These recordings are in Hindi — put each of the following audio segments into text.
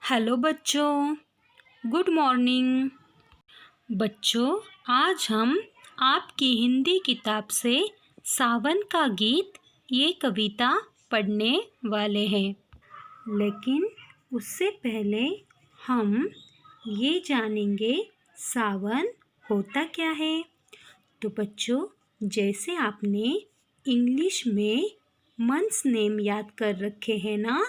हेलो बच्चों, गुड मॉर्निंग। बच्चों, आज हम आपकी हिंदी किताब से सावन का गीत ये कविता पढ़ने वाले हैं। लेकिन उससे पहले हम ये जानेंगे सावन होता क्या है। तो बच्चों, जैसे आपने इंग्लिश में मंथ्स नेम याद कर रखे हैं ना,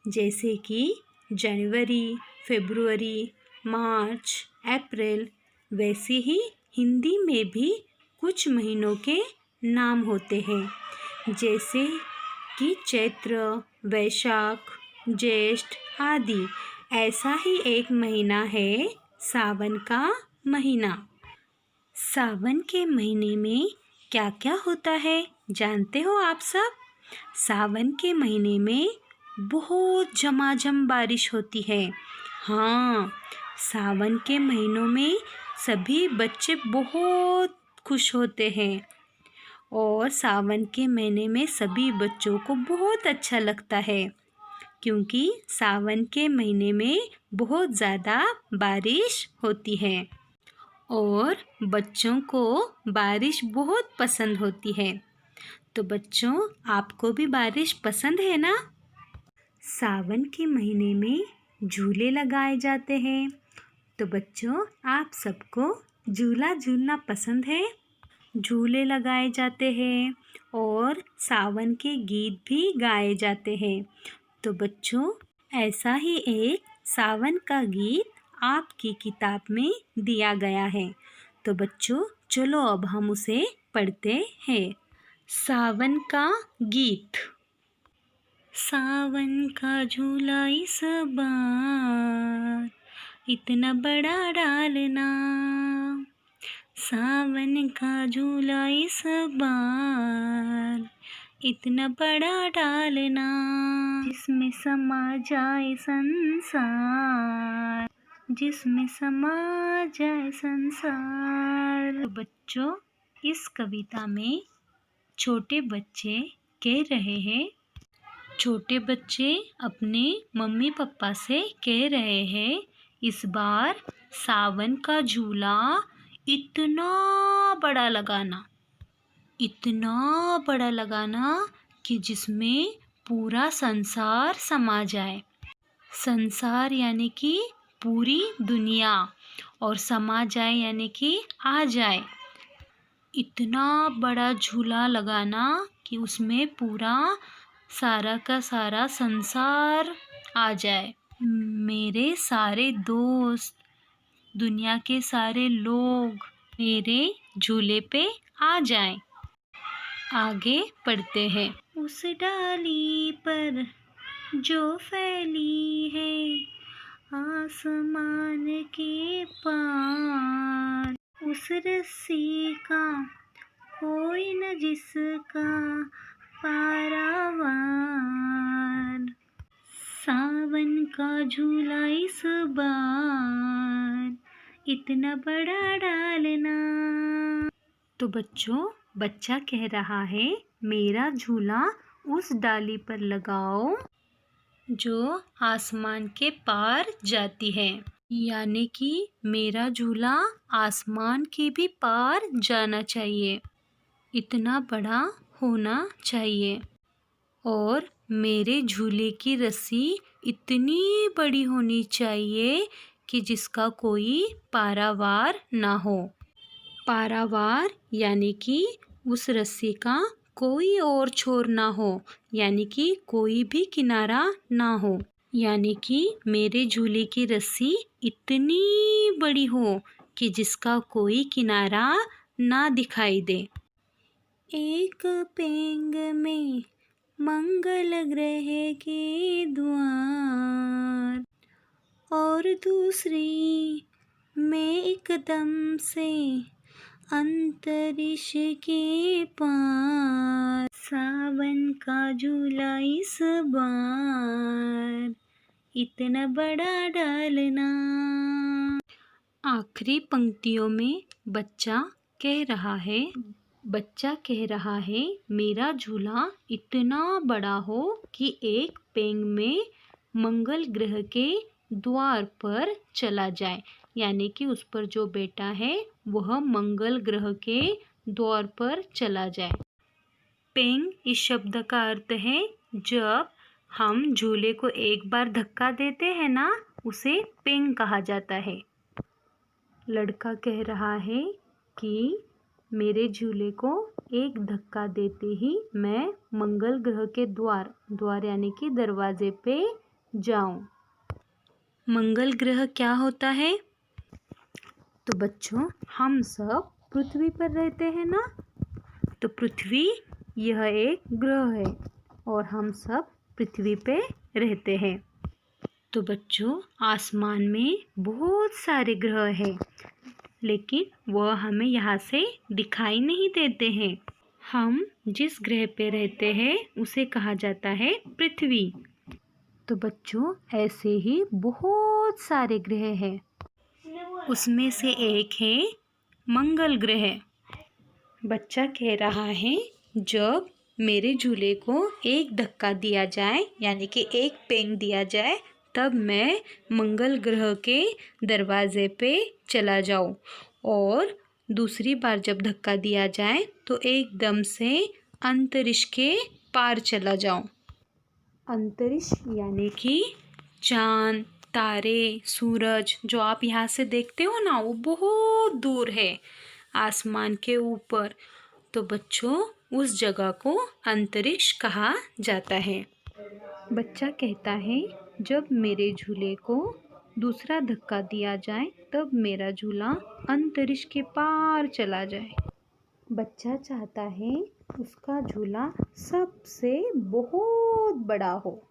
जैसे कि जनवरी, फरवरी, मार्च, अप्रैल, वैसे ही हिंदी में भी कुछ महीनों के नाम होते हैं, जैसे कि चैत्र, वैशाख, ज्येष्ठ आदि। ऐसा ही एक महीना है सावन का महीना। सावन के महीने में क्या क्या होता है जानते हो आप सब? सावन के महीने में बहुत झमाझम बारिश होती है। हाँ, सावन के महीनों में सभी बच्चे बहुत खुश होते हैं और सावन के महीने में सभी बच्चों को बहुत अच्छा लगता है, क्योंकि सावन के महीने में बहुत ज़्यादा बारिश होती है और बच्चों को बारिश बहुत पसंद होती है। तो बच्चों, आपको भी बारिश पसंद है ना? सावन के महीने में झूले लगाए जाते हैं। तो बच्चों, आप सबको झूला झूलना पसंद है? झूले लगाए जाते हैं और सावन के गीत भी गाए जाते हैं। तो बच्चों, ऐसा ही एक सावन का गीत आपकी किताब में दिया गया है। तो बच्चों, चलो अब हम उसे पढ़ते हैं। सावन का गीत। सावन का झूला इस बार इतना बड़ा डालना, सावन का झूला इस बार इतना बड़ा डालना, जिसमें समा जाए संसार, जिसमें समा जाए संसार। तो बच्चों, इस कविता में छोटे बच्चे कह रहे हैं, छोटे बच्चे अपने मम्मी पापा से कह रहे हैं, इस बार सावन का झूला इतना बड़ा लगाना, इतना बड़ा लगाना कि जिसमें पूरा संसार समा जाए। संसार यानी कि पूरी दुनिया, और समा जाए यानी कि आ जाए। इतना बड़ा झूला लगाना कि उसमें पूरा सारा का सारा संसार आ जाए। मेरे सारे दोस्त, दुनिया के सारे लोग मेरे झूले पे आ जाएं। आगे पढ़ते हैं। उस डाली पर जो फैली है आसमान के पार, उस रस्सी का कोई न जिसका पारावार, सावन का झूला इस बार इतना बड़ा डालना। तो बच्चों, बच्चा कह रहा है, मेरा झूला उस डाली पर लगाओ जो आसमान के पार जाती है, यानी कि मेरा झूला आसमान के भी पार जाना चाहिए, इतना बड़ा होना चाहिए। और मेरे झूले की रस्सी इतनी बड़ी होनी चाहिए कि जिसका कोई पारावार ना हो। पारावार यानी कि उस रस्सी का कोई और छोर ना हो, यानी कि कोई भी किनारा ना हो, यानी कि मेरे झूले की रस्सी इतनी बड़ी हो कि जिसका कोई किनारा ना दिखाई दे। एक पेंग में मंगल ग्रह के द्वार और दूसरी में एकदम से अंतरिक्ष के पार, सावन का झूला इस बार इतना बड़ा डालना। आखिरी पंक्तियों में बच्चा कह रहा है, मेरा झूला इतना बड़ा हो कि एक पेंग में मंगल ग्रह के द्वार पर चला जाए, यानी कि उस पर जो बैठा है वह मंगल ग्रह के द्वार पर चला जाए। पेंग इस शब्द का अर्थ है जब हम झूले को एक बार धक्का देते हैं ना, उसे पेंग कहा जाता है। लड़का कह रहा है कि मेरे झूले को एक धक्का देते ही मैं मंगल ग्रह के द्वार यानी कि दरवाजे पे जाऊं। मंगल ग्रह क्या होता है? तो बच्चों, हम सब पृथ्वी पर रहते हैं ना, तो पृथ्वी यह एक ग्रह है और हम सब पृथ्वी पे रहते हैं। तो बच्चों, आसमान में बहुत सारे ग्रह हैं, लेकिन वह हमें यहाँ से दिखाई नहीं देते हैं। हम जिस ग्रह पे रहते हैं उसे कहा जाता है पृथ्वी। तो बच्चों, ऐसे ही बहुत सारे ग्रह हैं, उसमें से एक है मंगल ग्रह। बच्चा कह रहा है जब मेरे झूले को एक धक्का दिया जाए यानी कि एक पेंग दिया जाए, तब मैं मंगल ग्रह के दरवाजे पे चला जाऊं और दूसरी बार जब धक्का दिया जाए तो एकदम से अंतरिक्ष के पार चला जाऊं। अंतरिक्ष यानी कि चाँद, तारे, सूरज जो आप यहाँ से देखते हो ना, वो बहुत दूर है आसमान के ऊपर। तो बच्चों, उस जगह को अंतरिक्ष कहा जाता है। बच्चा कहता है जब मेरे झूले को दूसरा धक्का दिया जाए तब मेरा झूला अंतरिक्ष के पार चला जाए। बच्चा चाहता है उसका झूला सबसे बहुत बड़ा हो।